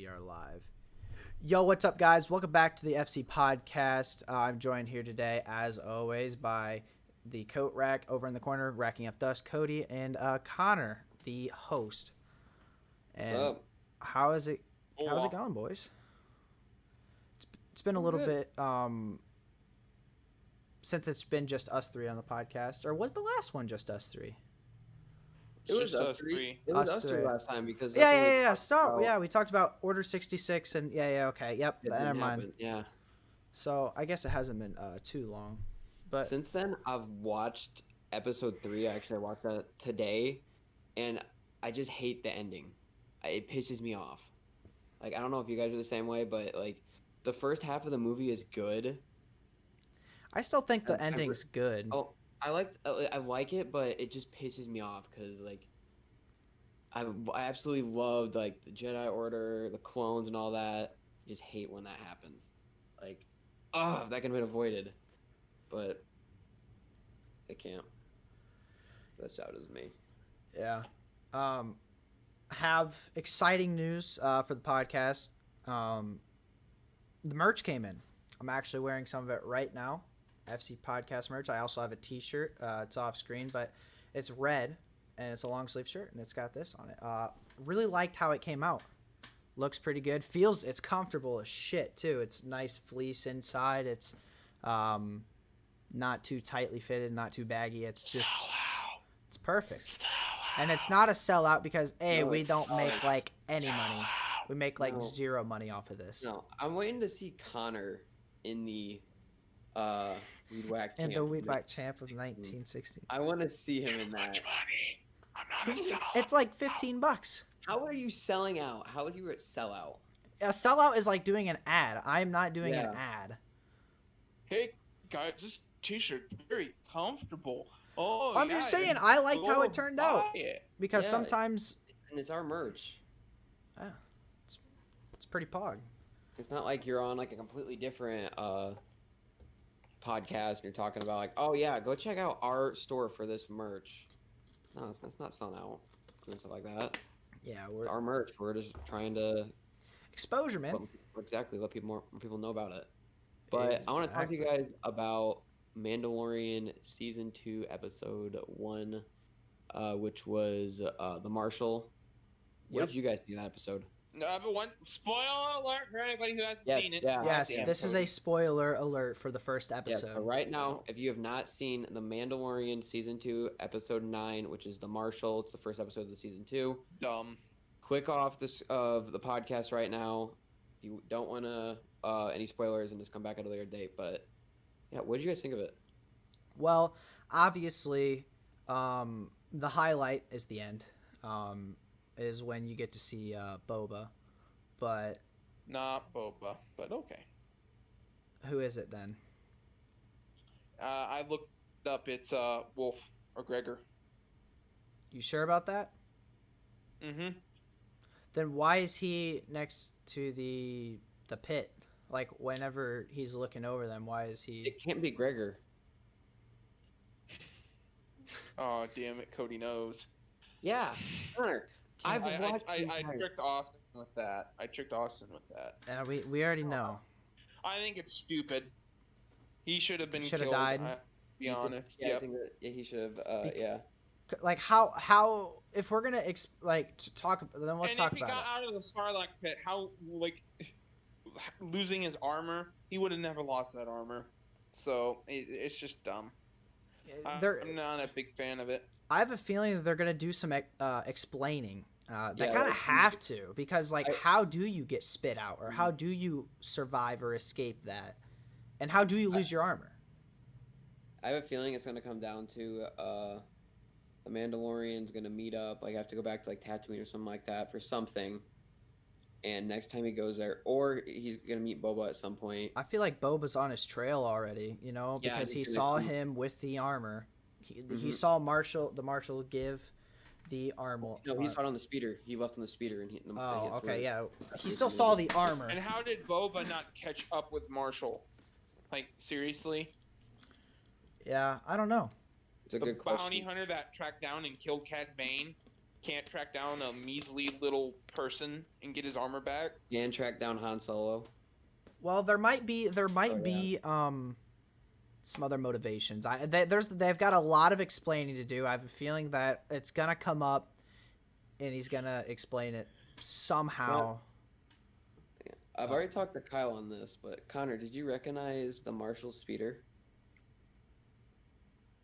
We are live. Yo, what's up, guys? Welcome back to the FC podcast. I'm joined here today, as always, by the coat rack over in the corner, racking up dust, Cody, and Connor, the host. And What's up? how's it going, boys? It's been a little bit since it's been just us three on the podcast, or was the last one just us three? It was us three. It was us three last time because we talked about Order 66 and okay, yep, never mind. Yeah. So I guess it hasn't been too long, but since then I've watched episode 3. Actually, I watched that today, and I just hate the ending. It pisses me off. Like, I don't know if you guys are the same way, but like the first half of the movie is good. I still think the ending's good. Oh, I like it, but it just pisses me off because like I absolutely loved like the Jedi Order, the clones, and all that. I just hate when that happens. Like, if that can have been avoided, but it can't. That's out as me. Yeah. Have exciting news for the podcast. The merch came in. I'm actually wearing some of it right now. FC podcast merch. I also have a t-shirt. It's off screen, but it's red and it's a long sleeve shirt and it's got this on it. Really liked how it came out. Looks pretty good. It's comfortable as shit too. It's nice fleece inside. It's not too tightly fitted, not too baggy. It's just it's perfect. And it's not a sellout because we don't make like any money. We make like zero money off of this. No, I'm waiting to see Connor in the Weed Whack Champ. And the Weed Whack Champ of 1960. I want to see him in that. Much money. I'm not a sellout. It's like $15. How are you selling out? How would you sell out? A sellout is like doing an ad. I'm not doing an ad. Hey guys, this t-shirt very comfortable. I'm just saying, I liked how it turned out because sometimes, and it's our merch. Yeah, it's pretty pog. It's not like you're on like a completely different podcast and you're talking about like, oh yeah, go check out our store for this merch. No, that's not selling out, doing stuff like that. Yeah, it's our merch. We're just trying to exposure, man. Let more people know about it. But I want to talk to you guys about Mandalorian season 2 episode 1, which was the Marshal. What did you guys think of that episode? One spoiler alert for anybody who hasn't seen it. Yeah. Yes, this is a spoiler alert for the first episode. So right now, if you have not seen the Mandalorian season 2 episode 9, which is the Marshal, it's the first episode of the season 2. Dumb. Click off this of the podcast right now. If you don't want to any spoilers, and just come back at a later date. But yeah, what did you guys think of it? Well, obviously, the highlight is the end. Is when you get to see Boba, but not Boba, but okay. Who is it then? I looked up. It's Wolf or Gregor. You sure about that? Mm-hmm. Then why is he next to the pit? Like whenever he's looking over them, why is he? It can't be Gregor. Oh damn it! Cody knows. Yeah, Connor. I tricked Austin with that. Yeah, we already know. I think it's stupid. He should have been killed. Should have died. To be honest. Yeah, I think that he should have. Yeah. Like how if we're gonna talk, then let's talk about it. And if he got out of the Sarlacc pit, how losing his armor, he would have never lost that armor. So it's just dumb. I'm not a big fan of it. I have a feeling that they're gonna do some explaining. They kind of have to, because how do you get spit out, or how do you survive or escape that, and how do you lose your armor? I have a feeling it's gonna come down to the Mandalorian's gonna meet up, like have to go back to like Tatooine or something like that for something. And next time he goes there, or he's gonna meet Boba at some point. I feel like Boba's on his trail already, because he saw him with the armor. He saw the Marshal give the armor. No, he saw it on the speeder. He left on the speeder, and he still saw the armor. And how did Boba not catch up with Marshal? Like, seriously? Yeah, I don't know. It's a good question. The bounty hunter that tracked down and killed Cad Bane can't track down a measly little person and get his armor back. And track down Han Solo. Well, there might be yeah. some other motivations. They've got a lot of explaining to do. I have a feeling that it's gonna come up, and he's gonna explain it somehow. Yeah. I've already talked to Kyle on this, but Connor, did you recognize the Marshall speeder?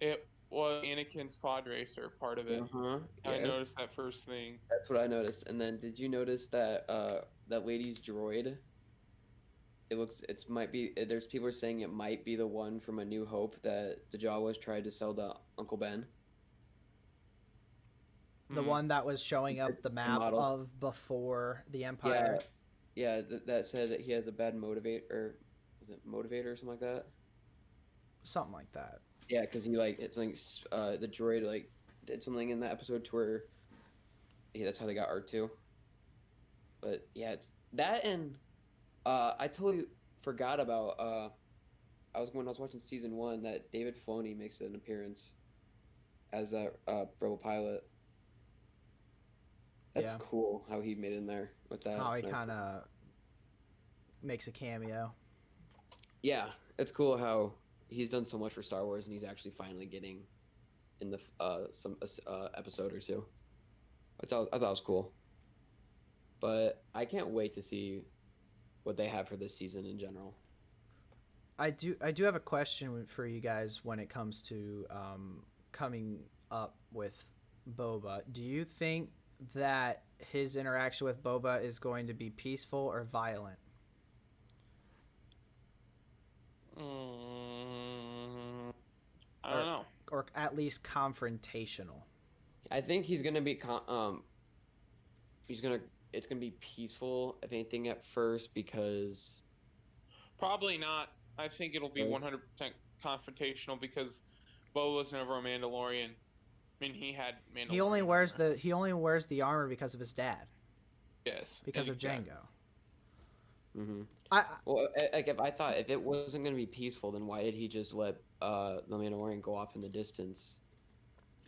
It was Anakin's pod racer part of it. Yeah. I noticed that first thing. That's what I noticed. And then did you notice that that lady's droid? There's people are saying it might be the one from A New Hope that the Jawas tried to sell to Uncle Ben. The one that was showing up the map of before the Empire. Yeah, that said that he has a bad motivator. Was it motivator or something like that? Something like that. Yeah, because he it's like the droid did something in that episode to where that's how they got R2. But yeah, it's that, and I totally forgot about I was watching season 1 that David Filoni makes an appearance as that Rebel pilot. That's cool how he made it in there with that. How he kind of makes a cameo. Yeah, it's cool how he's done so much for Star Wars, and he's actually finally getting in the some episode or two. I thought it was cool, but I can't wait to see what they have for this season in general. I do have a question for you guys when it comes to coming up with Boba. Do you think that his interaction with Boba is going to be peaceful or violent? I don't know. Or at least confrontational. I think he's gonna be it's gonna be peaceful, if anything, at first, because probably not. I think it'll be 100% confrontational because Bo was never a Mandalorian. I mean, he had Mandalorian. He only wears the armor because of his dad. Yes. Because of Django. Mm-hmm. If it wasn't gonna be peaceful, then why did he just let the Mandalorian go off in the distance,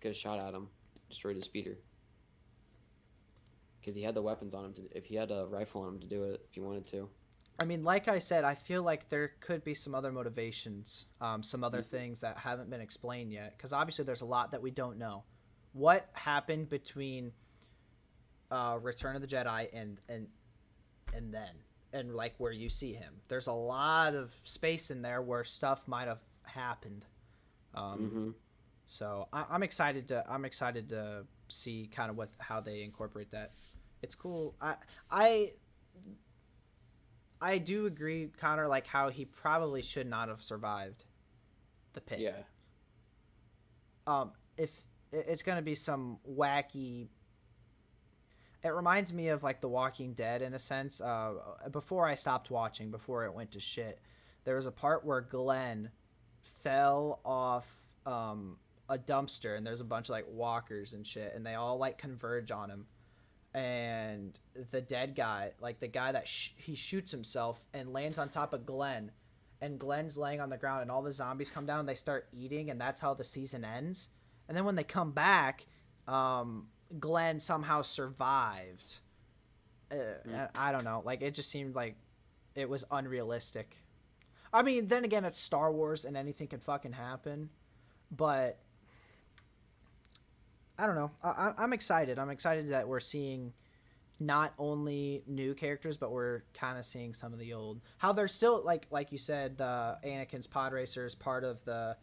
get a shot at him, destroyed his speeder? Because he had the weapons on him. If he had a rifle on him to do it, if he wanted to. I mean, like I said, I feel like there could be some other motivations, some other things that haven't been explained yet. Because obviously, there's a lot that we don't know. What happened between Return of the Jedi and then, and like where you see him? There's a lot of space in there where stuff might have happened. So I'm excited to see kind of how they incorporate that. It's cool. I do agree, Connor, like how he probably should not have survived the pit. Yeah. If it's going to be some wacky, it reminds me of like The Walking Dead in a sense. Before I stopped watching, before it went to shit, there was a part where Glenn fell off a dumpster, and there's a bunch of like walkers and shit, and they all like converge on him. And the dead guy, like the guy that he shoots himself and lands on top of Glenn, and Glenn's laying on the ground, and all the zombies come down and they start eating, and that's how the season ends. And then when they come back, Glenn somehow survived. I don't know, like it just seemed like it was unrealistic. I mean, then again, it's Star Wars and anything can fucking happen, but I don't know. I'm excited. I'm excited that we're seeing not only new characters, but we're kind of seeing some of the old. How they're still like you said, the Anakin's pod racer is part of the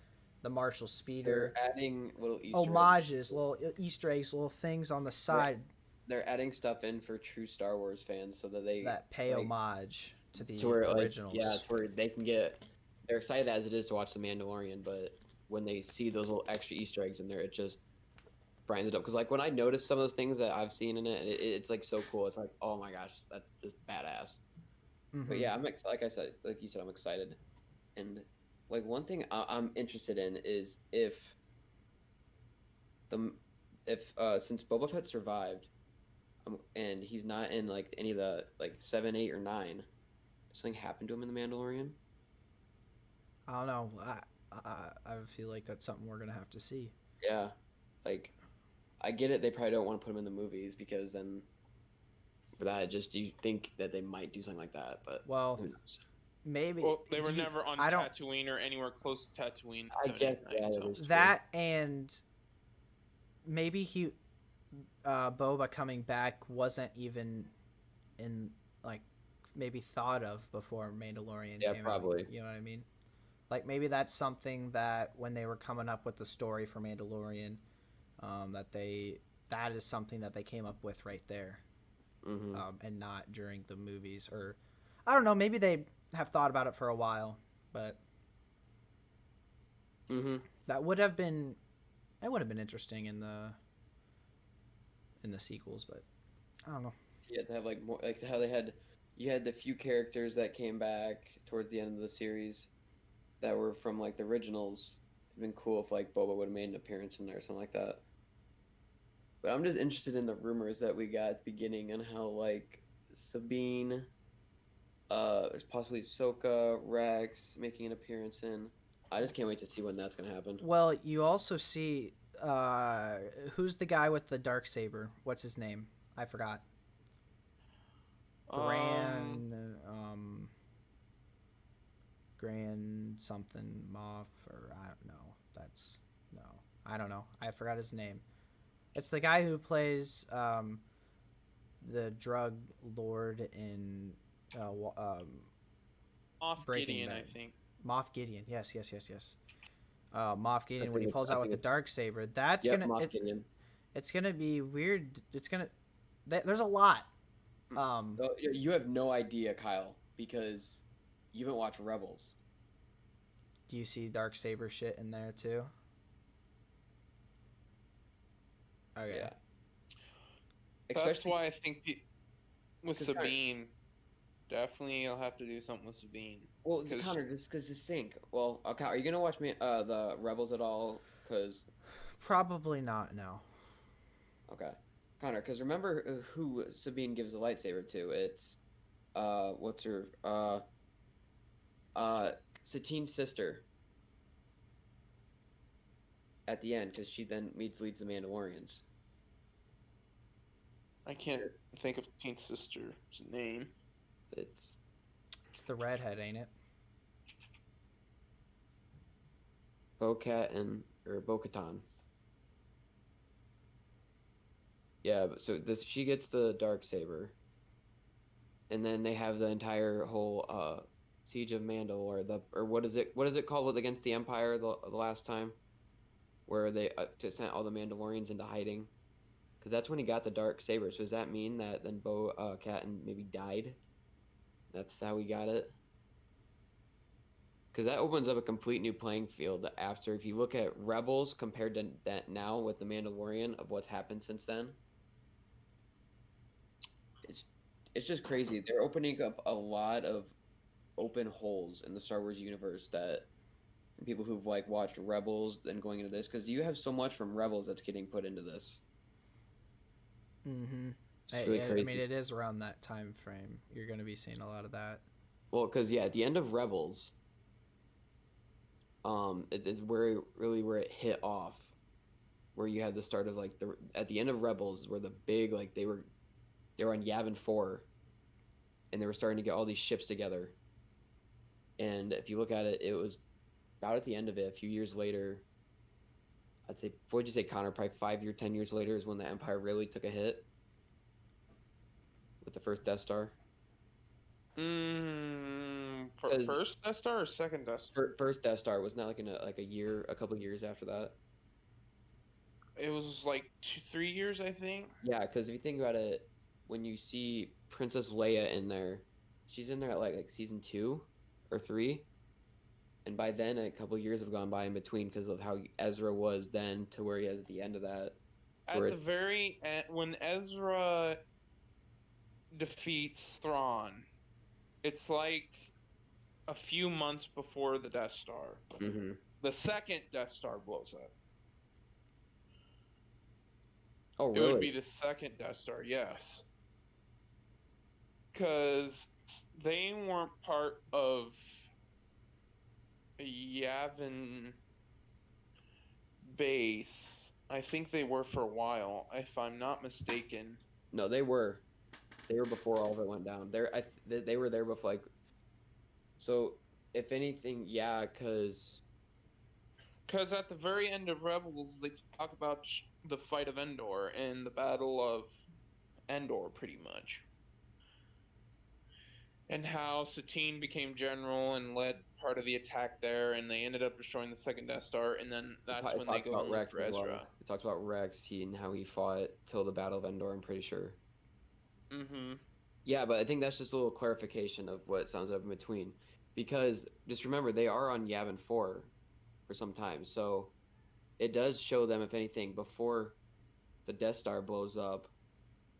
Marshall speeder. They're adding little homages, little Easter eggs, little things on the side. They're adding stuff in for true Star Wars fans so that pay homage to the originals. To where they can get. They're excited as it is to watch The Mandalorian, but when they see those little extra Easter eggs in there, it just brightens it up. Because like when I notice some of those things that I've seen in it, it's like so cool. It's like, oh my gosh, that's just badass. But yeah, like I said, like you said, I'm excited. And like one thing I'm interested in is if since Boba Fett survived, and he's not in like any of the like 7, 8, or 9, something happened to him in The Mandalorian. I don't know. I feel like that's something we're gonna have to see. Yeah, like I get it. They probably don't want to put him in the movies because then for that, just do you think that they might do something like that? But Well, who knows? maybe. Well, they were do you, never on I don't. Tatooine or anywhere close to Tatooine I until guess night. that So is true. That and maybe Boba coming back wasn't even in like maybe thought of before Mandalorian Yeah, came probably. out. You know what I mean? Like maybe that's something that when they were coming up with the story for Mandalorian, that is something that they came up with right there, Mm-hmm. and not during the movies. Or I don't know. Maybe they have thought about it for a while, but Mm-hmm. that would have been interesting in the sequels. But I don't know. You had to have like more like how they had you had the few characters that came back towards the end of the series that were from like the originals. It'd been cool if like Boba would have made an appearance in there or something like that. But I'm just interested in the rumors that we got at the beginning and how like Sabine, there's possibly Ahsoka, Rex making an appearance in. I just can't wait to see when that's gonna happen. Well, you also see who's the guy with the dark saber? What's his name? I forgot. um, Grand Grand something Moff, or I don't know. That's no. I don't know. I forgot his name. It's the guy who plays the drug lord in Off Breaking Gideon, Bad. I think. Moff Gideon. Yes. Moff I Gideon when think he it's, pulls I out think with the it's dark saber. That's yep, gonna Moff Gideon. it's gonna be weird. It's gonna there's a lot. Oh, you have no idea, Kyle, because you haven't watched Rebels. Do you see dark saber shit in there too? Okay. Yeah, That's especially why I think with 'cause Sabine, definitely you'll have to do something with Sabine. well, 'Cause- Connor, just think. Well, okay, are you gonna watch me the Rebels at all? Because Probably not. No. okay, Connor, because remember who Sabine gives the lightsaber to? It's what's her Satine's sister at the end, because she then leads the Mandalorians. I can't think of Teen's sister's name. It's It's the redhead, ain't it? Bo-Kat or Bo-Katan. Yeah, but so this she gets the dark saber, and then they have the entire whole siege of Mandal or what is it called against the Empire the last time, where they just sent all the Mandalorians into hiding, because that's when he got the dark saber. So does that mean that then Bo-Kat maybe died? That's how he got it. Because that opens up a complete new playing field after if you look at Rebels compared to that now with the Mandalorian of what's happened since then. It's just crazy. They're opening up a lot of open holes in the Star Wars universe that people who've like watched Rebels and going into this, because you have so much from Rebels that's getting put into this. Mm-hmm. It's really crazy. I mean, it is around that time frame. You're going to be seeing a lot of that. Well, because yeah, at the end of Rebels, it is where it hit off, where you had the start of like at the end of Rebels is where the big like they were on Yavin 4, and they were starting to get all these ships together. And if you look at it, it was about at the end of it, a few years later. I'd say, what would you say, Connor? Probably 10 years later is when the Empire really took a hit with the first Death Star. First Death Star or second Death Star? First Death Star was not like in a couple years after that. It was like 3 years, I think. Yeah, because if you think about it, when you see Princess Leia in there, she's in there at like season 2 or 3, and by then a couple years have gone by in between because of how Ezra was then to where he is at the end of that. At the very end, when Ezra defeats Thrawn, it's like a few months before the Death Star. Mm-hmm. The second Death Star blows up. Oh, It really? would be the second Death Star, yes. Because they weren't part of a Yavin base I think they were for a while, if I'm not mistaken. No, they were. They were before all of it went down. They were there before, like, so if anything, yeah, because Because at the very end of Rebels, they talk about the fight of Endor and the Battle of Endor, pretty much. And how Satine became general and led part of the attack there, and they ended up destroying the second Death Star, and then that's it when they talks go about and look Rex for as Ezra. well. It talks about Rex, and how he fought till the Battle of Endor, I'm pretty sure. Mm-hmm. Yeah, but I think that's just a little clarification of what sounds up in between. Because just remember, they are on Yavin 4 for some time. So it does show them, if anything, before the Death Star blows up,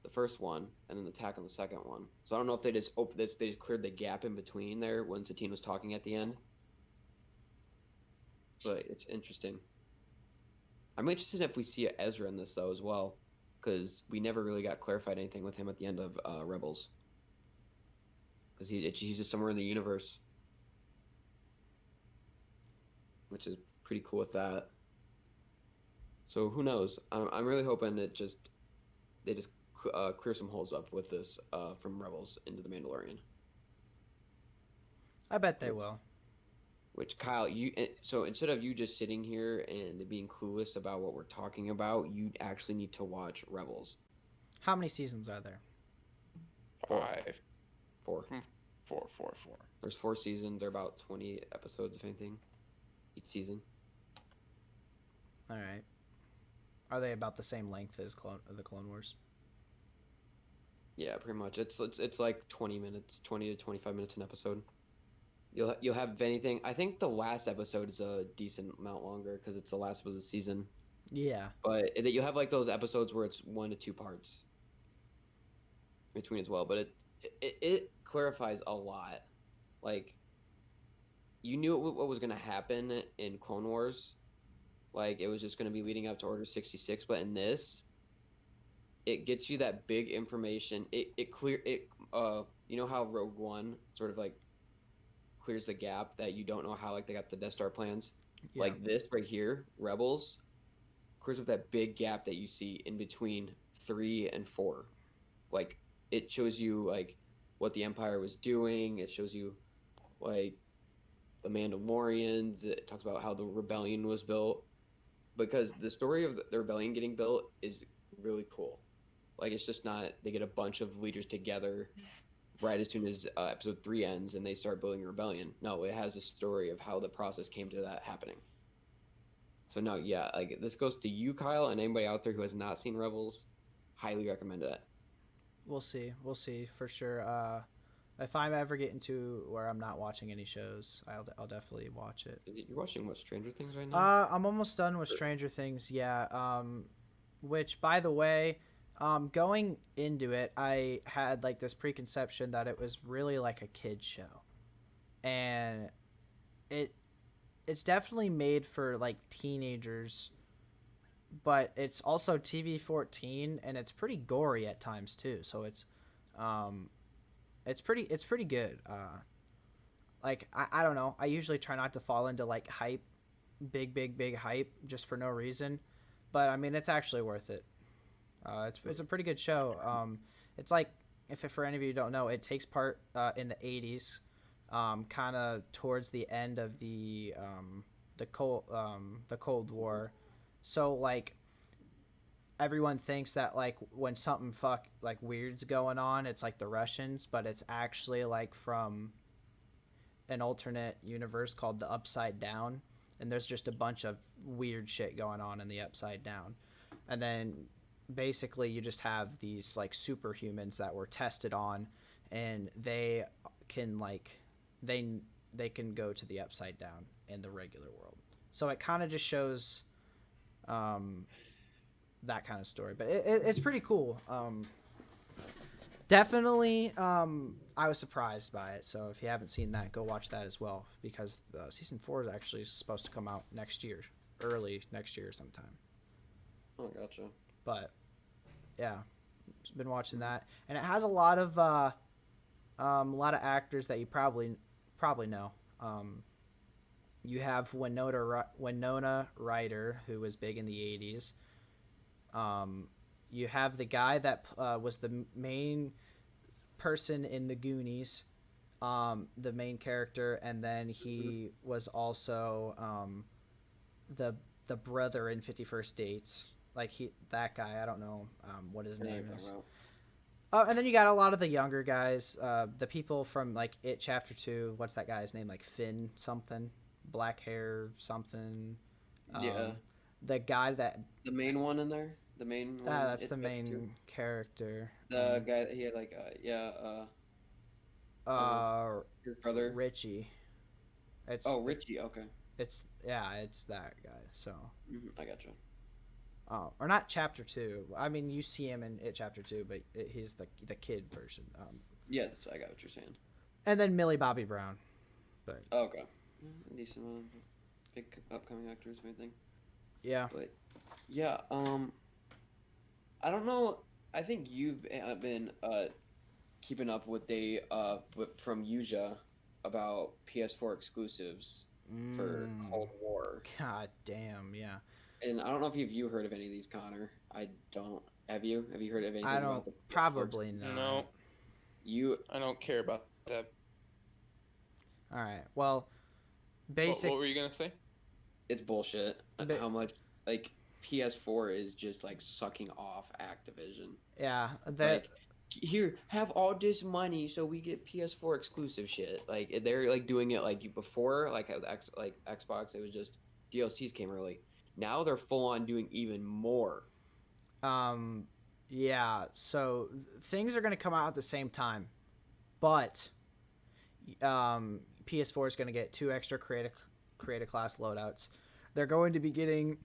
the first one, and then the attack on the second one. So I don't know if they just opened this, they just cleared the gap in between there when Satine was talking at the end. But it's interesting. I'm interested if we see Ezra in this, though, as well. Because we never really got clarified anything with him at the end of Rebels. Because he's just somewhere in the universe. Which is pretty cool with that. So who knows? I'm really hoping that they just clear some holes up with this from Rebels into the Mandalorian. I bet they will. Which, Kyle, so instead of you just sitting here and being clueless about what we're talking about, you actually need to watch Rebels. How many seasons are there? 5. 4. 4. There's 4 seasons. They're about 20 episodes, if anything, each season. All right. Are they about the same length as the Clone Wars? Yeah, pretty much. It's like 20 minutes, 20 to 25 minutes an episode. You'll have, if anything, I think the last episode is a decent amount longer because it's the last episode of the season. Yeah. But you'll have like those episodes where it's 1 to 2 parts between as well. But it clarifies a lot. Like, you knew what was going to happen in Clone Wars. Like, it was just going to be leading up to Order 66. But in this, it gets you that big information. You know how Rogue One sort of like clears the gap that you don't know how, like, they got the Death Star plans. Yeah. Like this right here, Rebels clears up that big gap that you see in between 3 and 4. Like, it shows you like what the Empire was doing. It shows you like the Mandalorians. It talks about how the rebellion was built, because the story of the rebellion getting built is really cool. Like, it's just not they get a bunch of leaders together right as soon as episode 3 ends and they start building a rebellion. No, it has a story of how the process came to that happening. So no, yeah, like, this goes to you, Kyle, and anybody out there who has not seen Rebels. Highly recommend it. We'll see for sure. If I'm ever getting to where I'm not watching any shows, I'll definitely watch it. You're watching what, Stranger Things right now? I'm almost done with Stranger Things. Yeah. Which, by the way, going into it, I had like this preconception that it was really like a kid show, and it's definitely made for like teenagers, but it's also TV-14, and it's pretty gory at times too. So it's pretty good. Like, I don't know. I usually try not to fall into like hype, big hype just for no reason, but I mean, it's actually worth it. It's a pretty good show. It's like, if for any of you who don't know, it takes part in the 80s, kind of towards the end of the Cold War. So like, everyone thinks that like when something weird's going on, it's like the Russians, but it's actually like from an alternate universe called the Upside Down, and there's just a bunch of weird shit going on in the Upside Down. And then basically you just have these like superhumans that were tested on, and they can go to the Upside Down in the regular world. So it kind of just shows that kind of story, but it's pretty cool. Definitely, I was surprised by it. So if you haven't seen that, go watch that as well, because season 4 is actually supposed to come out early next year sometime. Oh, gotcha. But yeah, been watching that, and it has a lot of actors that you probably know. You have Winona Ryder, who was big in the 80s. You have the guy that was the main person in the Goonies, the main character, and then he was also the brother in 51st Dates. Like that guy, I don't know what his name is. And then you got a lot of the younger guys, the people from like It Chapter 2. What's that guy's name? Like Finn something, black hair something. Yeah. The guy that The main one in there. The main one. that's the main character. The guy that he had like his brother Richie. It's Richie. Okay. It's that guy. So I gotcha. Or not Chapter 2. I mean, you see him in It Chapter 2, but he's the kid version. Yes, I got what you're saying. And then Millie Bobby Brown. But okay, a decent one. Big upcoming actors, I think. Yeah. But yeah, I don't know. I think you've been keeping up with from Yuja about PS4 exclusives for Cold War. God damn, yeah. And I don't know if you heard of any of these, Connor. I don't. Have you? Have you heard of anything? I don't. About the Probably not. No. I don't care about that. All right. Well, What were you gonna say? It's bullshit. How much like PS4 is just like sucking off Activision. Yeah. Like, here, have all this money so we get PS4 exclusive shit. Like they're like doing it like before, like Xbox. It was just DLCs came early. Now they're full on doing even more. Yeah. So things are going to come out at the same time, but PS4 is going to get 2 extra creative class loadouts. They're going to be getting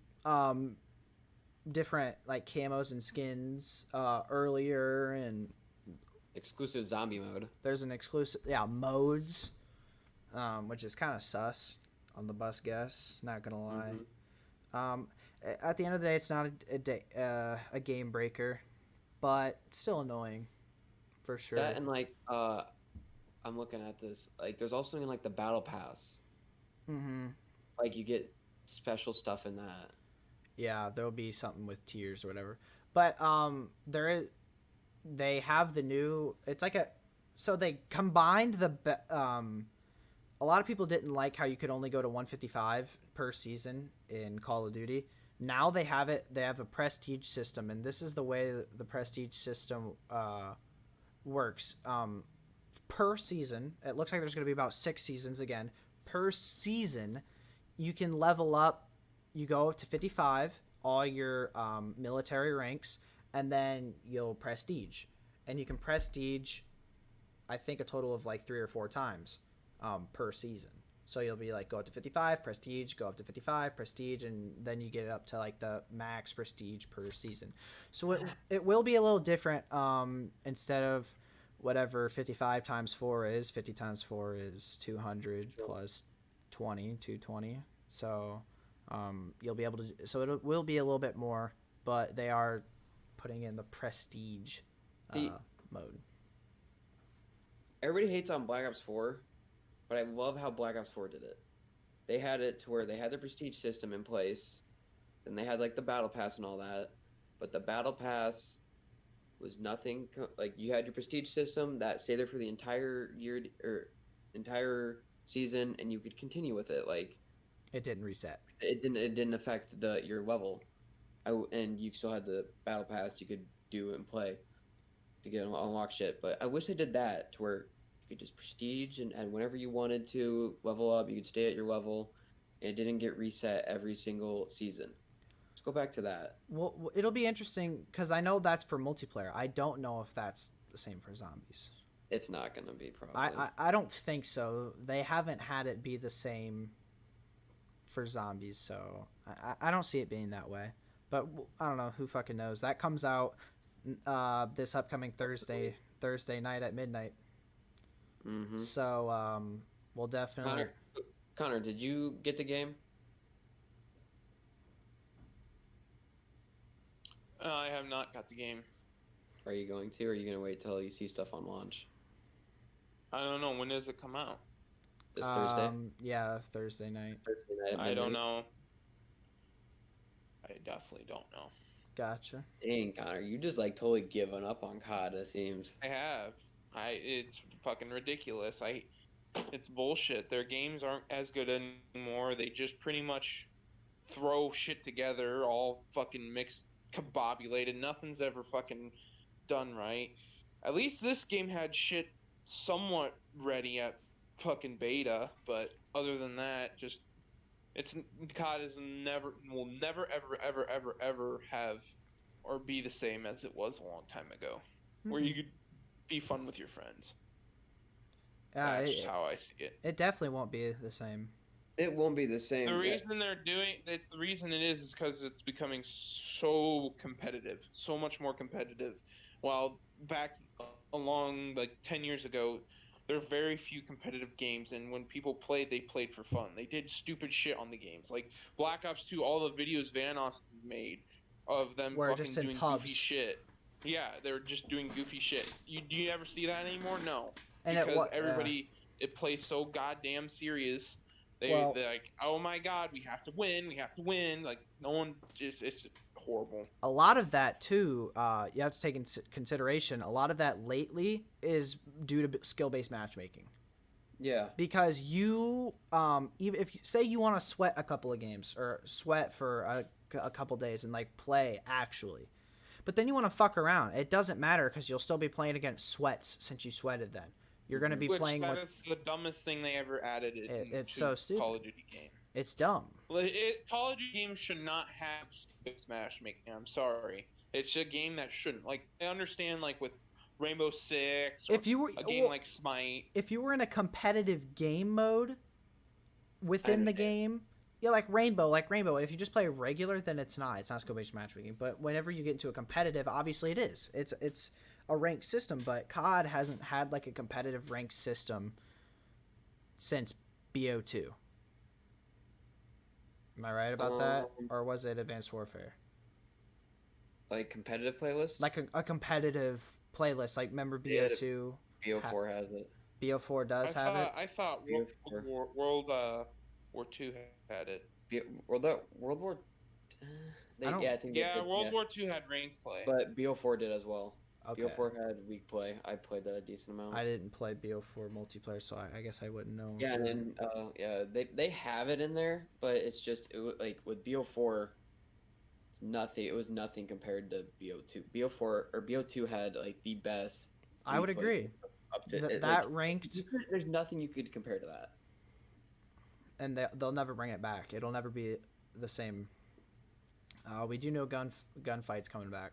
different like camos and skins earlier, and exclusive zombie mode. There's an exclusive modes, which is kind of sus on the bus guess. Not gonna lie. At the end of the day, it's not a game breaker, but still annoying, for sure. That and like I'm looking at this. Like, there's also something like the battle pass. Like you get special stuff in that. Yeah, there'll be something with tiers or whatever. But they have the new. It's like so they combined a lot of people didn't like how you could only go to 155 per season in Call of Duty. Now they have it. They have a prestige system, and this is the way the prestige system works. Per season, it looks like there's going to be about 6 seasons again. Per season, you can level up. You go up to 55, all your military ranks, and then you'll prestige. And you can prestige, I think, a total of like 3 or 4 times per season. So you'll be like, go up to 55, prestige, go up to 55, prestige, and then you get it up to like the max prestige per season. So it will be a little different. Instead of whatever 55 times 4 is, 50 times 4 is 200 plus 20, 220. So you'll be able to, so it will be a little bit more, but they are putting in the prestige mode. Everybody hates on Black Ops 4, but I love how Black Ops 4 did it. They had it to where they had the prestige system in place, and they had like the battle pass and all that, but the battle pass was nothing like you had your prestige system that stayed there for the entire year or entire season, and you could continue with it. Like, it didn't reset. It didn't affect your level, and you still had the battle pass you could do and play to get unlock shit. But I wish they did that to where you could just prestige and whenever you wanted to level up, you could stay at your level. And it didn't get reset every single season. Let's go back to that. Well, it'll be interesting because I know that's for multiplayer. I don't know if that's the same for zombies. It's not going to be probably. I don't think so. They haven't had it be the same for zombies, so I don't see it being that way. But I don't know. Who fucking knows? That comes out this upcoming Thursday night at midnight. So we'll definitely. Connor, did you get the game? I have not got the game. Are you going to, or are you going to wait till you see stuff on launch? I don't know. When does it come out? This Thursday? Yeah, Thursday night. Thursday night at I don't midnight. know. I definitely don't know. Gotcha. Dang, Connor, you just like totally given up on COD. It seems. I have. It's fucking ridiculous. It's bullshit. Their games aren't as good anymore. They just pretty much throw shit together, all fucking mixed, combobulated. Nothing's ever fucking done right. At least this game had shit somewhat ready at fucking beta, but other than that, just it's COD is never will never ever ever ever ever have or be the same as it was a long time ago, where Mm-mm. you could be fun with your friends. Yeah, That's just how I see it. it definitely won't be the same. It won't be the same. The reason they're doing it, the reason it is because it's becoming so competitive, so much more competitive. While back along like 10 years ago, there were very few competitive games, and when people played, they played for fun. They did stupid shit on the games. Like Black Ops 2, all the videos Vanoss has made of them We're fucking just in doing goofy pubs. shit. Yeah, they're just doing goofy shit. Do you ever see that anymore? No, And because everybody it plays so goddamn serious. Well, They're like, oh my god, we have to win, we have to win. Like no one just it's horrible. a lot of that too, you have to take into consideration. A lot of that lately is due to skill-based matchmaking. Yeah. Because you, even if you say you want to sweat a couple of games or sweat for a couple days and like play actually, but then you want to fuck around. It doesn't matter because you'll still be playing against sweats since you sweated. Then you're going to be Which playing. that with, is the dumbest thing they ever added it's to so stupid. Call of Duty game. It's dumb. Call of Duty games should not have smash making. I'm sorry, it's a game that shouldn't. Like I understand, like with Rainbow Six, or If you were a game like Smite, if you were in a competitive game mode within the game, yeah, like Rainbow, if you just play regular, then it's not skill-based matchmaking. But whenever you get into a competitive, obviously it is. It's a ranked system, but COD hasn't had like a competitive ranked system since BO2. Am I right about that? Or was it Advanced Warfare? Like competitive playlist? Like a competitive playlist, like remember BO2? BO4 has it. BO4 does have it? I thought World War II had it. World War. I think World War II had ranked play. But BO4 did as well. Okay. BO4 had weak play. I played that a decent amount. I didn't play BO4 multiplayer, so I guess I wouldn't know. Yeah, and then they have it in there, but it's just like with BO4, nothing. It was nothing compared to BO2. BO2 had like the best. I would agree. Up to that like, ranked. There's nothing you could compare to that. And they'll never bring it back. It'll never be the same. We do know gunfights coming back.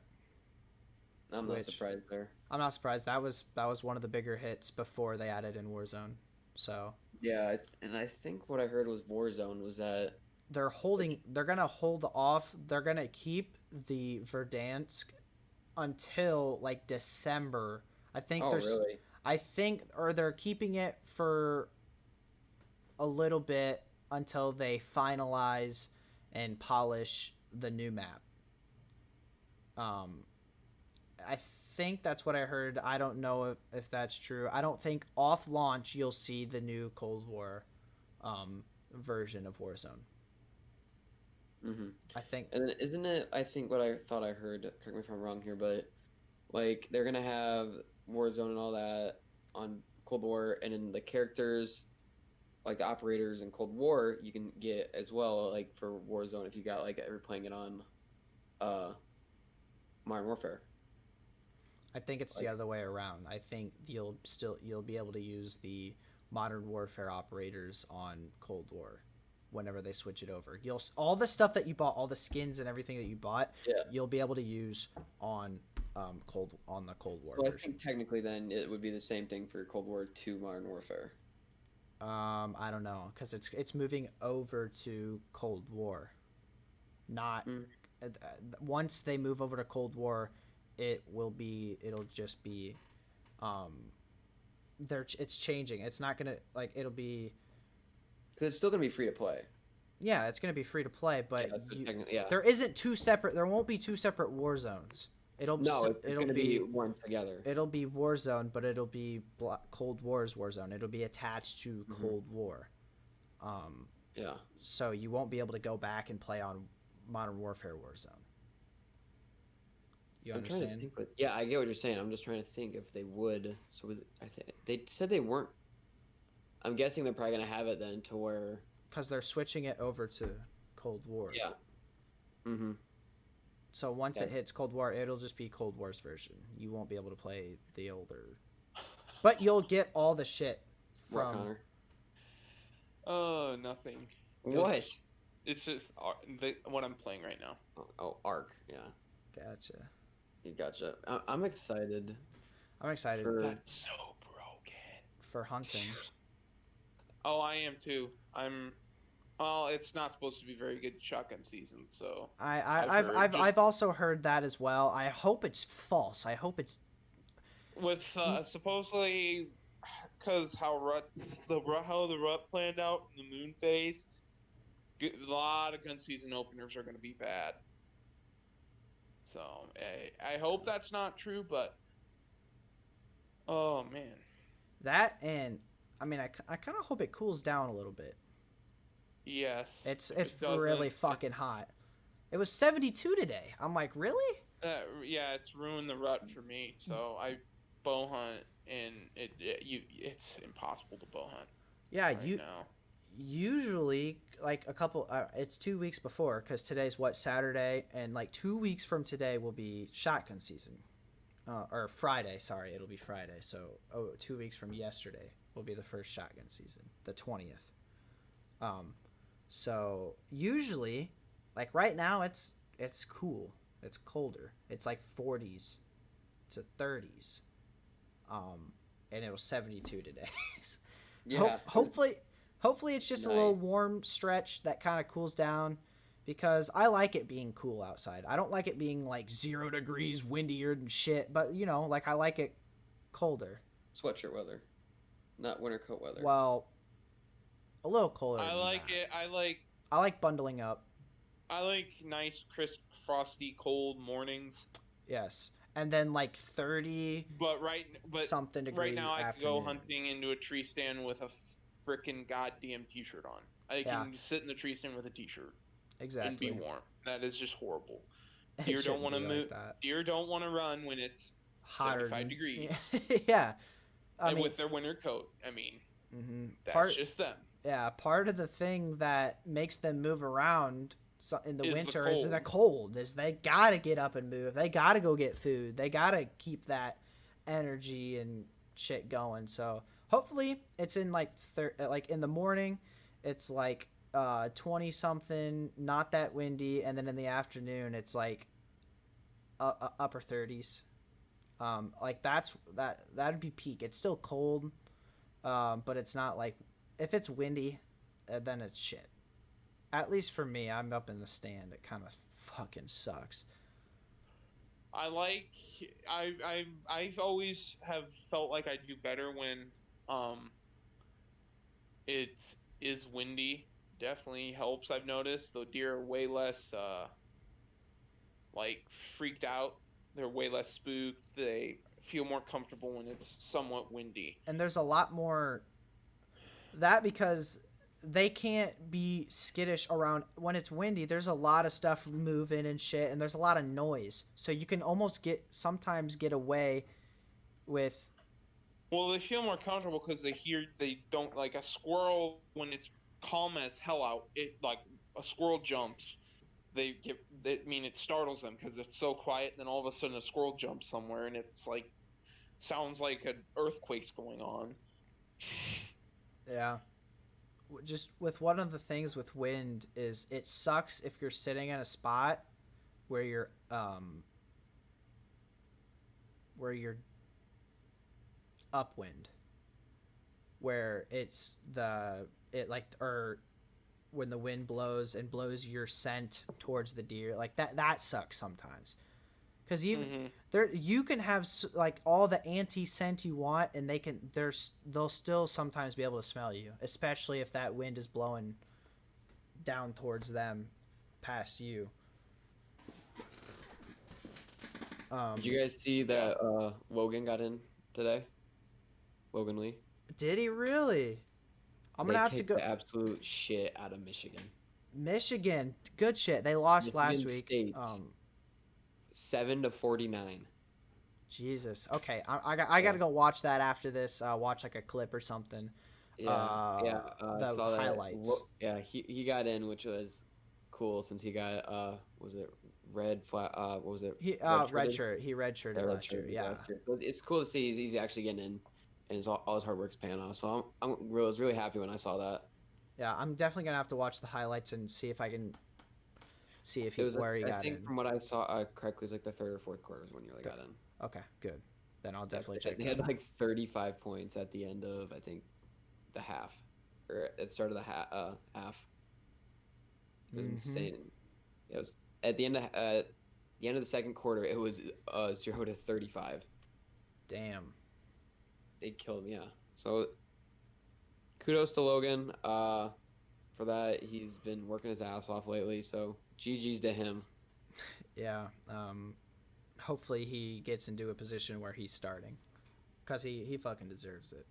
I'm not surprised there. I'm not surprised. That was one of the bigger hits before they added in Warzone. So yeah, and I think what I heard was Warzone was that they're gonna hold off. They're gonna keep the Verdansk until like December. I think really? I think, or they're keeping it for a little bit until they finalize and polish the new map. I think that's what I heard. I don't know if that's true. I don't think off launch you'll see the new Cold War version of Warzone. Mm-hmm. I think. And then isn't it? I think what I thought I heard. Correct me if I'm wrong here, but like they're gonna have Warzone and all that on Cold War, and then the characters, like the operators in Cold War, you can get as well. Like for Warzone, if you got like ever playing it on, Modern Warfare. I think it's the other way around. I think you'll be able to use the Modern Warfare operators on Cold War whenever they switch it over. All the stuff that you bought, all the skins and everything that you bought, you'll be able to use on the Cold War version. I think technically then it would be the same thing for Cold War 2 Modern Warfare. I don't know, because it's moving over to Cold War. Not once they move over to Cold War, it'll just be it's changing. It's not gonna it'll be, because it's still gonna be free to play. Yeah, it's gonna be free to play, but there won't be two separate war zones. It'll be one together. It'll be Warzone, but it'll be Cold War's Warzone. It'll be attached to Cold War. So you won't be able to go back and play on Modern Warfare Warzone. You I'm trying to understand? think, but yeah, I get what you're saying. I'm just trying to think if they would. So I think they said they weren't. I'm guessing they're probably gonna have it then to where. Because they're switching it over to Cold War. Yeah. Mm-hmm. So once Yeah. it hits Cold War, it'll just be Cold War's version. You won't be able to play the older, but you'll get all the shit What, from. Connor? Oh, nothing. What? It's just what I'm playing right now. Oh, Arc. Yeah, Gotcha. you gotcha. I'm excited. I'm excited For- That's so broken. for hunting. Oh, I am too. Well, it's not supposed to be very good shotgun season, so I've also heard that as well. I hope it's false. I hope it's with supposedly because how the rut planned out in the moon phase, a lot of gun season openers are going to be bad. So I hope that's not true, but oh man, that, and I mean I kind of hope it cools down a little bit. yes, It's If it really doesn't, fucking it's- hot. It was 72 today. I'm like, really? Yeah, it's ruined the rut for me. So I bow hunt, and it's impossible to bow hunt. Yeah, right you now. usually like a couple. It's 2 weeks before because today's what, Saturday, and like 2 weeks from today will be shotgun season, or Friday. Sorry, it'll be Friday. So 2 weeks from yesterday will be the first shotgun season, the 20th. So usually, like right now, it's cool. It's colder. It's like 40s to 30s. And it was 72 today. Yeah. Hopefully it's just a little warm stretch that kind of cools down, because I like it being cool outside. I don't like it being like 0 degrees, windier and shit, but you know, like I like it colder. Sweatshirt weather, not winter coat weather. Well, a little colder. I than like that. it. I like bundling up. I like nice, crisp, frosty, cold mornings. Yes. And then like 30 But something degree right now I could go afternoons. hunting into a tree stand with a freaking goddamn t-shirt on. I can sit in the tree stand with a t-shirt Exactly. and be warm. That is just horrible. It Deer don't shouldn't want to be move. like that. Deer don't want to run when it's Hotter 75 than- degrees. Yeah. I and mean, with their winter coat. I mean, part that's just them. part of the thing that makes them move around in the Is the winter is the cold. cold. Is they gotta get up and move. They gotta go get food. They gotta keep that energy and shit going. So hopefully it's in like like in the morning, it's like 20 something, not that windy, and then in the afternoon it's like upper 30s. Like that'd be peak. It's still cold, but it's not like, if it's windy, then it's shit. At least for me, I'm up in the stand. It kind of fucking sucks. I've always have felt like I do better when it is windy. Definitely helps, I've noticed. Though deer are way less like freaked out. They're way less spooked. They feel more comfortable when it's somewhat windy. And there's a lot more that, because they can't be skittish around when it's windy. There's a lot of stuff moving and shit, and there's a lot of noise. So you can almost sometimes get away with. Well, they feel more comfortable because they don't, like a squirrel when it's calm as hell out. It, like a squirrel jumps, it startles them because it's so quiet. Then all of a sudden a squirrel jumps somewhere and it's like, sounds like an earthquake's going on. Yeah. Just with one of the things with wind is it sucks if you're sitting in a spot where you're upwind, where or when the wind blows and blows your scent towards the deer, like that sucks sometimes, because even there you can have like all the anti-scent you want, and they'll still sometimes be able to smell you, especially if that wind is blowing down towards them past you. Did you guys see that Logan got in today? Logan Lee. Did he really? I'm They gonna have to kicked go. the absolute shit out of Michigan. Michigan, good shit. They lost last Michigan week. State. 7-49. Jesus. Okay, I got to go watch that after this. Watch like a clip or something. I The saw that. highlights. Yeah, he got in, which was cool since he got was it red flat? What was it? He Red red shirted. shirt. He red shirted Yeah, red last year. shirted Yeah. last year. So it's cool to see he's actually getting in, and all his hard work's paying off. So was really happy when I saw that. Yeah, I'm definitely gonna have to watch the highlights and see if I can see if he It was where he I got think in. from what I saw correctly, it was like the third or fourth quarters when you really got in. Okay, good. Then I'll definitely check. They had like 35 points at the end of I think the half, or at the start of the half. It was insane. It was at the end of the second quarter. It was 0-35. Damn. They killed him. Yeah. So kudos to Logan for that. He's been working his ass off lately. So GG's to him. Yeah. Hopefully he gets into a position where he's starting, because he fucking deserves it.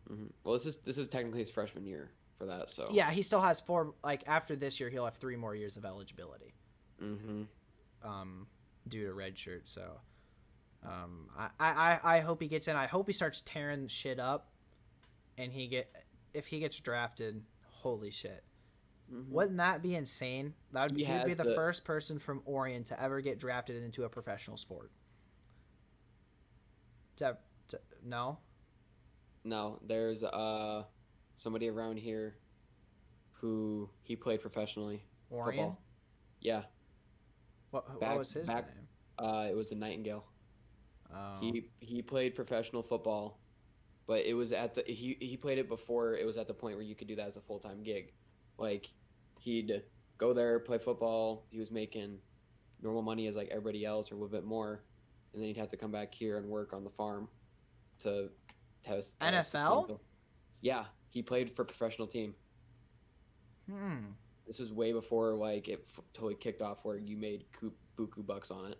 Mm-hmm. Well, this is technically his freshman year for that. So yeah, he still has 4. Like after this year, he'll have 3 more years of eligibility. Mm-hmm. Due to red shirt. So, I hope he gets in. I hope he starts tearing shit up, and if he gets drafted, holy shit. Mm-hmm. Wouldn't that be insane? That would he would be the first person from Orion to ever get drafted into a professional sport. No? No, there's somebody around here who he played professionally. Orion? Football. Yeah. What was his name? It was a Nightingale. Oh. He played professional football, but it was he played it before it was at the point where you could do that as a full-time gig. Like he'd go there, play football. He was making normal money as like everybody else or a little bit more, and then he'd have to come back here and work on the farm to test NFL. Yeah, he played for a professional team. This was way before like it totally kicked off, where you made buku bucks on it.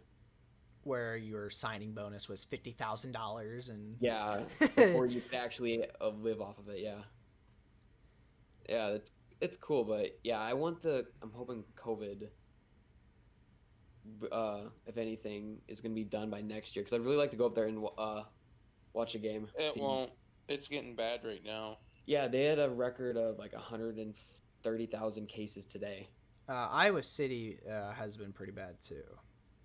Where your signing bonus was $50,000 and yeah, before you could actually live off of it. Yeah, it's cool, but yeah, I'm hoping COVID, if anything, is gonna be done by next year, because I'd really like to go up there and watch a game. It won't. It's getting bad right now. Yeah, they had a record of like 130,000 cases today. Iowa City has been pretty bad too.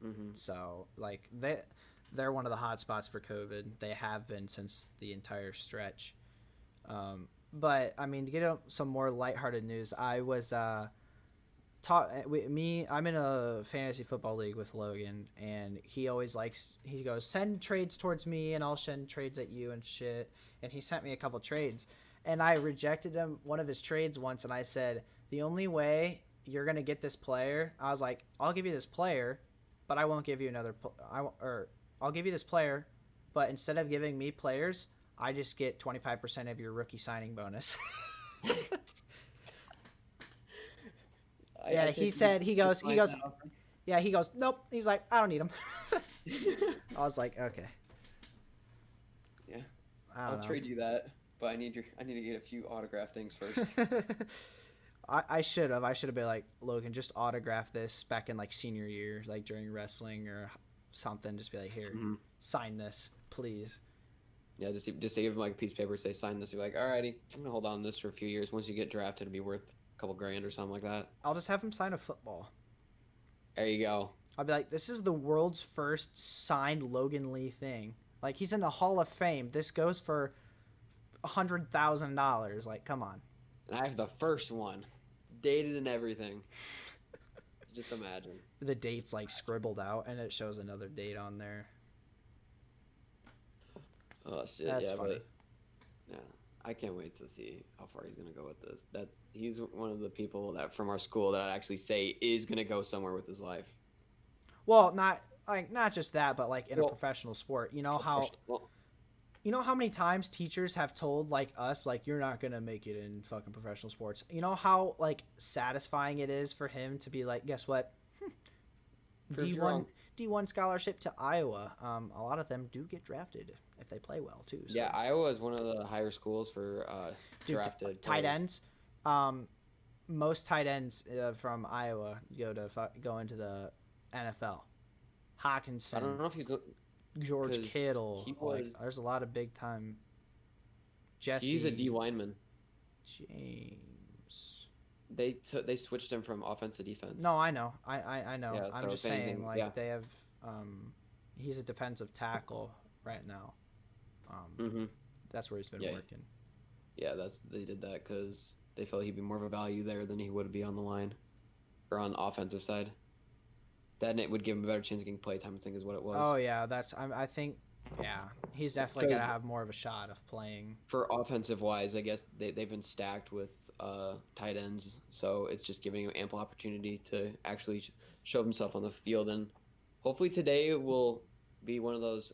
Mm-hmm. So like they're one of the hot spots for COVID. They have been since the entire stretch. But I mean, to get some more lighthearted news, I was I'm in a fantasy football league with Logan, and he goes, send trades towards me and I'll send trades at you and shit. And he sent me a couple trades, and I rejected one of his trades once, and I said, the only way you're gonna get this player, I was like, I'll give you this player, but I won't give you I'll give you this player, but instead of giving me players, I just get 25% of your rookie signing bonus. Yeah, he goes, nope. He's like, I don't need him. I was like, okay. Yeah, I'll trade you that, but I need to get a few autograph things first. I should have been like, Logan, just autograph this back in like senior year, like during wrestling or something. Just be like, here, sign this, please. Yeah, just give him like a piece of paper, say sign this. You're like, alrighty, I'm gonna hold on to this for a few years. Once you get drafted, it'll be worth a couple grand or something like that. I'll just have him sign a football. There you go. I'll be like, this is the world's first signed Logan Lee thing. Like, he's in the Hall of Fame. This goes for $100,000. Like, come on. And I have the first one, dated and everything. Just imagine. The date's like scribbled out, and it shows another date on there. Oh shit! That's yeah, funny. But, yeah, I can't wait to see how far he's gonna go with this. He's one of the people that from our school that I'd actually say is gonna go somewhere with his life. Well, not just that, but like in a professional sport. You know how many times teachers have told like us, like, you're not gonna make it in fucking professional sports. You know how like satisfying it is for him to be like, guess what? D1 scholarship to Iowa. A lot of them do get drafted if they play well too. So. Yeah, Iowa is one of the higher schools for drafted tight ends. Most tight ends from Iowa go into the NFL. I don't Hawkinson, know if he's going George 'cause Kittle. he Like, was there's a lot of big time. Jesse he's a D lineman. James. They switched him from offense to defense. No, I know. I know. Yeah, I'm so just if saying, anything, like yeah. they have. He's a defensive tackle right now. Mm-hmm. That's where he's been Yeah. working. Yeah, they did that because they felt he'd be more of a value there than he would be on the line or on the offensive side. Then it would give him a better chance of getting play time. I think is what it was. Oh yeah, I think. Yeah, he's definitely gonna 'Cause- have more of a shot of playing. For offensive wise, I guess they've been stacked with tight ends, so it's just giving him ample opportunity to actually show himself on the field. And hopefully today will be one of those.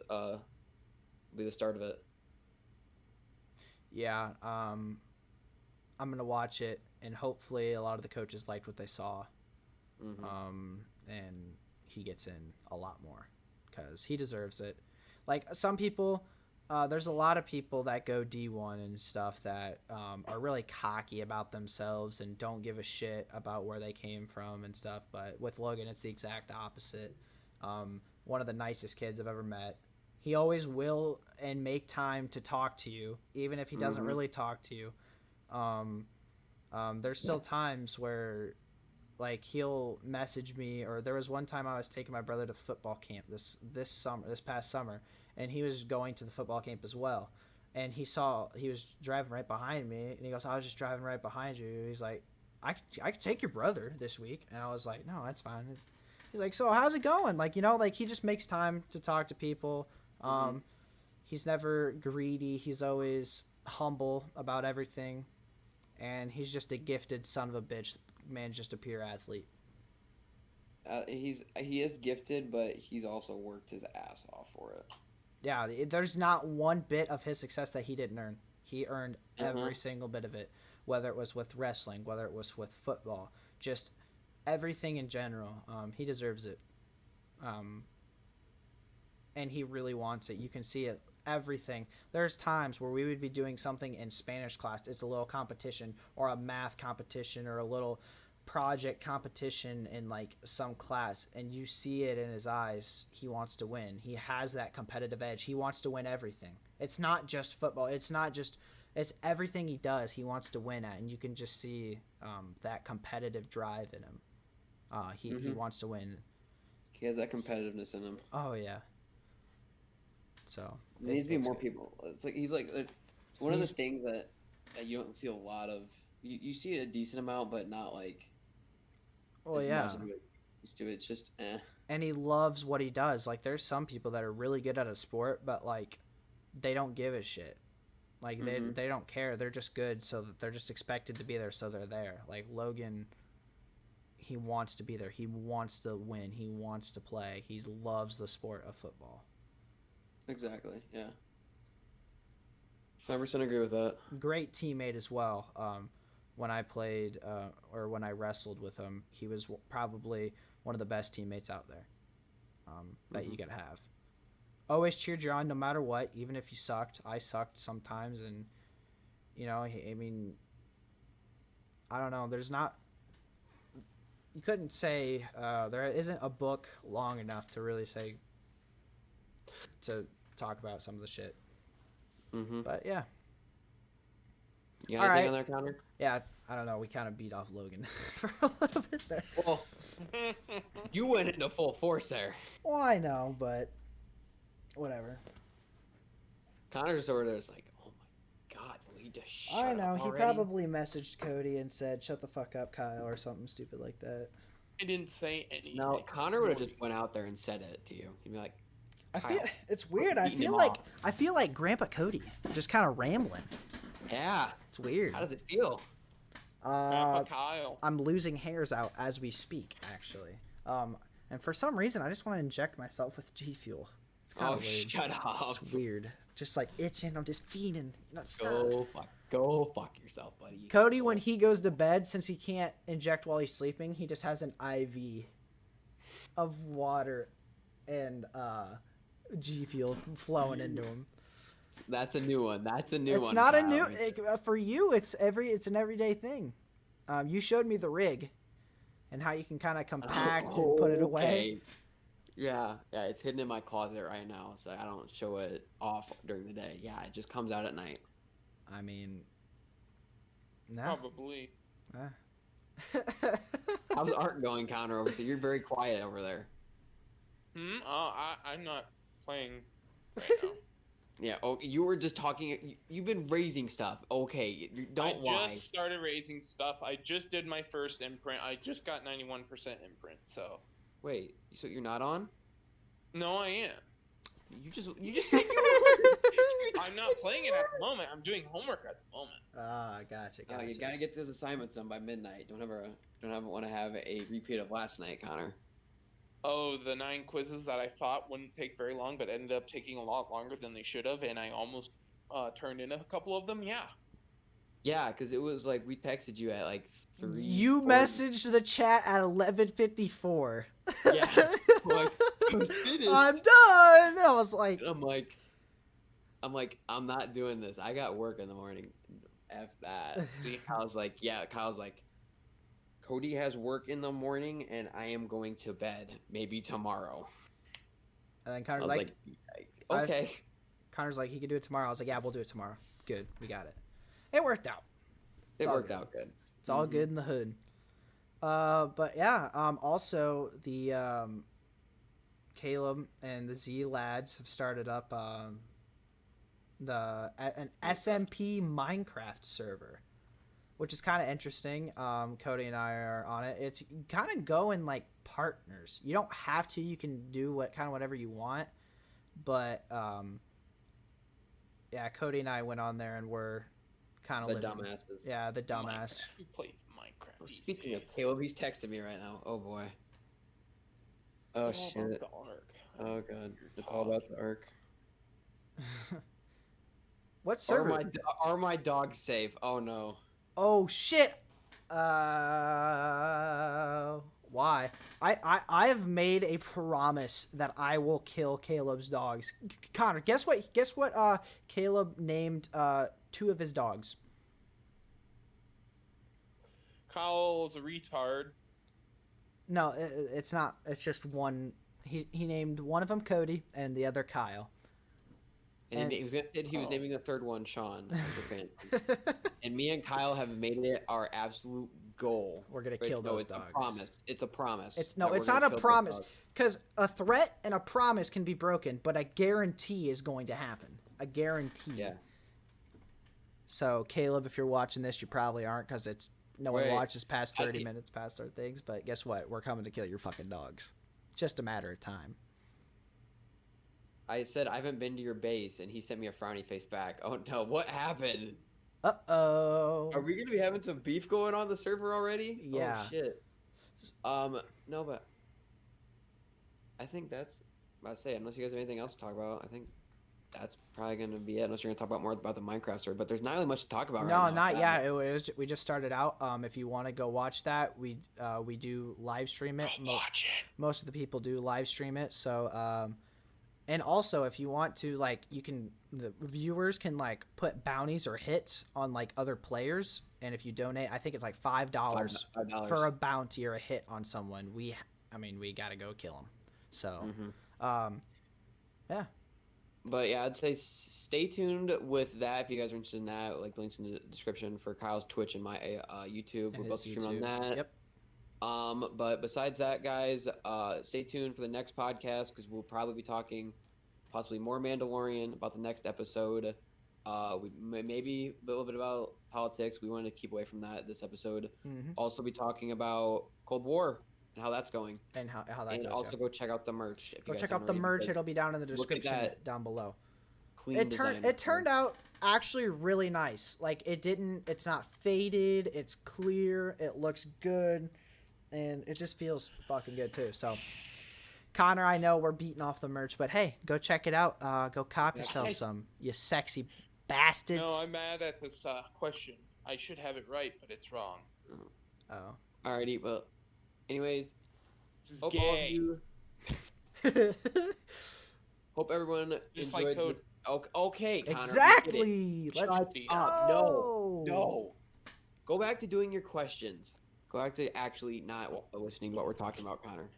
Be the start of it. Yeah. I'm gonna watch it, and hopefully a lot of the coaches liked what they saw. Mm-hmm. And he gets in a lot more because he deserves it. Like some people, there's a lot of people that go D1 and stuff that are really cocky about themselves and don't give a shit about where they came from and stuff. But with Logan, it's the exact opposite. One of the nicest kids I've ever met. He always will and make time to talk to you, even if he doesn't really talk to you. There's still times where like he'll message me, or there was one time I was taking my brother to football camp this past summer, and he was going to the football camp as well, and he was driving right behind me, and he goes, I was just driving right behind you. He's like, I could take your brother this week, and I was like, no, that's fine. He's like, so how's it going? Like, like he just makes time to talk to people. He's never greedy. He's always humble about everything, and he's just a gifted son of a bitch. Man's just a pure athlete. He is gifted, but he's also worked his ass off for it. Yeah, there's not one bit of his success that he didn't earn. He earned every single bit of it, whether it was with wrestling, whether it was with football, just everything in general. He deserves it. And he really wants it. You can see it. Everything. There's times where we would be doing something in Spanish class. It's a little competition or a math competition or a little project competition in like some class, and you see it in his eyes. He wants to win. He has that competitive edge. He wants to win everything. It's not just football. It's everything he does. He wants to win at, and you can just see that competitive drive in him. He wants to win. He has that competitiveness in him. Oh yeah. So there needs to be more people. It's one of the things that you don't see a lot of. You see a decent amount, but not like. Oh yeah. Used to. It's just And he loves what he does. Like there's some people that are really good at a sport, but like they don't give a shit. Like they don't care. They're just good, so that they're just expected to be there, so they're there. Like Logan, he wants to be there. He wants to win. He wants to play. He loves the sport of football. Exactly. Yeah. 100% agree with that. Great teammate as well. When I played or when I wrestled with him, he was probably one of the best teammates out there that you could have. Always cheered you on no matter what, even if you sucked. I sucked sometimes, and I mean, I don't know. There's not. You couldn't say there isn't a book long enough to really say. To talk about some of the shit. But yeah. You got anything on there, Connor? Yeah, I don't know. We kind of beat off Logan for a little bit there. Well, you went into full force there. Well, I know, but whatever. Connor's over there is like, oh my god, will he just shut I know. up He already? probably messaged Cody and said, "Shut the fuck up, Kyle," or something stupid like that. I didn't say anything. No, Connor would have just went out there and said it to you. He'd be like, I Kyle, feel it's weird. I beating feel him like off. I feel like Grandpa Cody, just kind of rambling. yeah. It's weird. How does it feel? Grandpa Kyle. I'm losing hairs out as we speak, actually. And for some reason, I just want to inject myself with G Fuel. It's kind Oh, of weird. shut up. It's weird. Just like itching. I'm just feeding. Go fuck yourself, buddy. Cody, when he goes to bed, since he can't inject while he's sleeping, he just has an IV of water and G Fuel flowing into him. That's a new one. That's a new one. It's not a Kyle. new for you. It's an everyday thing. You showed me the rig, and how you can kind of compact and put it away. Yeah, it's hidden in my closet right now, so I don't show it off during the day. Yeah, it just comes out at night. I mean, no. Probably. How's art going, Connor? Over, so you're very quiet over there. I'm not playing right now. Yeah. Oh, you were just talking. You've been raising stuff. Okay, don't lie. I just started raising stuff. I just did my first imprint. I just got 91% imprint. So. Wait, so you're not on? No, I am. You just said you were. I'm not playing it at the moment. I'm doing homework at the moment. Ah, gotcha. Oh, you gotta get those assignments done by midnight. Don't want to have a repeat of last night, Connor. Oh, the 9 quizzes that I thought wouldn't take very long, but ended up taking a lot longer than they should have, and I almost turned in a couple of them. Yeah. Yeah, because it was like we texted you at like 3. You messaged the chat at 11:54. Yeah. Like, I'm finished. I'm done. I was like, I'm like, I'm not doing this. I got work in the morning. F that. Kyle's like, Cody has work in the morning, and I am going to bed. Maybe tomorrow. and then I Connor's was like, okay. Connor's like, he can do it tomorrow. I was like, yeah, we'll do it tomorrow. Good, we got it. It worked out. It all worked good. out good. It's all good in the hood. But yeah, also the Caleb and the Z lads have started up an SMP Minecraft server, which is kind of interesting. Cody and I are on it. It's kind of going like partners. You don't have to. You can do whatever you want. But yeah, Cody and I went on there and we're kind of The dumbasses. Yeah, the dumbass. Who plays Minecraft? Oh, these speaking days? of Caleb, he's texting me right now. Oh boy. Oh It's all about shit. the arc. Oh god. It's all about the arc. What server? Are my dogs safe? Oh no. Oh shit. Why? I have made a promise that I will kill Caleb's dogs. Connor, guess what? Caleb named 2 of his dogs. Kyle's a retard. No, it's not. It's just one. He named one of them Cody and the other Kyle. And he was naming the third one Sean. And me and Kyle have made it our absolute goal. We're gonna kill those dogs. It's a promise. It's not a promise, because a threat and a promise can be broken, but a guarantee is going to happen. A guarantee. Yeah. So Caleb, if you're watching this, you probably aren't, because no one watches past 30 minutes past our things. But guess what? We're coming to kill your fucking dogs. It's just a matter of time. I said I haven't been to your base, and he sent me a frowny face back. Oh no, what happened? Uh-oh. Are we gonna be having some beef going on the server already? Yeah. Oh shit. No, but I think that's. I say unless you guys have anything else to talk about, I think that's probably gonna be it. Unless you're gonna talk about more about the Minecraft server, but there's not really much to talk about. No, right now. not yet. We just started out. If you want to go watch that, we do live stream it. Watch it. Most of the people do live stream it. So and also, if you want to, like, the viewers can like put bounties or hits on like other players, and if you donate, I think it's like $5 for a bounty or a hit on someone. We gotta go kill them. So, yeah. But yeah, I'd say stay tuned with that if you guys are interested in that. Like, links in the description for Kyle's Twitch and my YouTube. We're both streaming on that. Yep. But besides that, guys, stay tuned for the next podcast, because we'll probably be talking possibly more Mandalorian about the next episode. Maybe a little bit about politics. We wanted to keep away from that this episode. Mm-hmm. Also be talking about Cold War and how that's going. And how that and goes. Also go check out the merch. Go check out the merch. It'll be down in the description down below. Clean It turned out actually really nice. Like, it's not faded. It's clear. It looks good. And it just feels fucking good too. So, Connor, I know we're beating off the merch, but hey, go check it out. Go cop yourself some, you sexy bastards. No, I'm mad at this question. I should have it right, but it's wrong. Oh. Alrighty, well, anyways, This is hope gay. all of you, hope everyone Just enjoyed. like Code. Okay, Connor, Exactly. Let's Shut up. go. No. Go back to doing your questions. Go back to actually not listening to what we're talking about, Connor.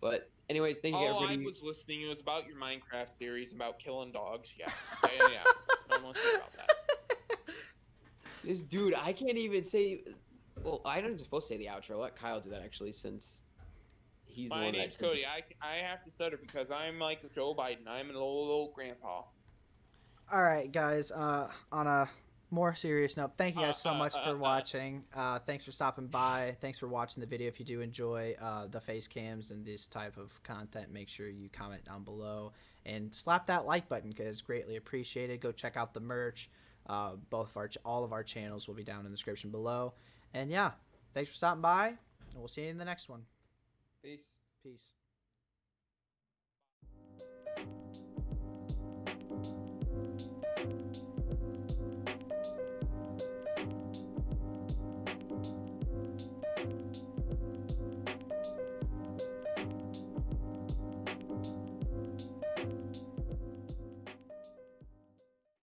But Anyways, thank you Oh, I everybody. was listening. It was about your Minecraft theories about killing dogs. Yeah. Yeah, yeah, yeah. No one wants to hear about that. This dude, I can't even say. Well, I don't supposed to say the outro. Let Kyle do that actually, since he's the My one that. name's Cody. I have to stutter because I'm like Joe Biden. I'm an old grandpa. All right, guys. On a more serious note, thank you guys so much for watching. Thanks for stopping by. Thanks for watching the video. If you do enjoy the face cams and this type of content, make sure you comment down below and slap that like button because it's greatly appreciated. Go check out the merch. All of our channels will be down in the description below. And yeah, thanks for stopping by, and we'll see you in the next one. Peace. Peace.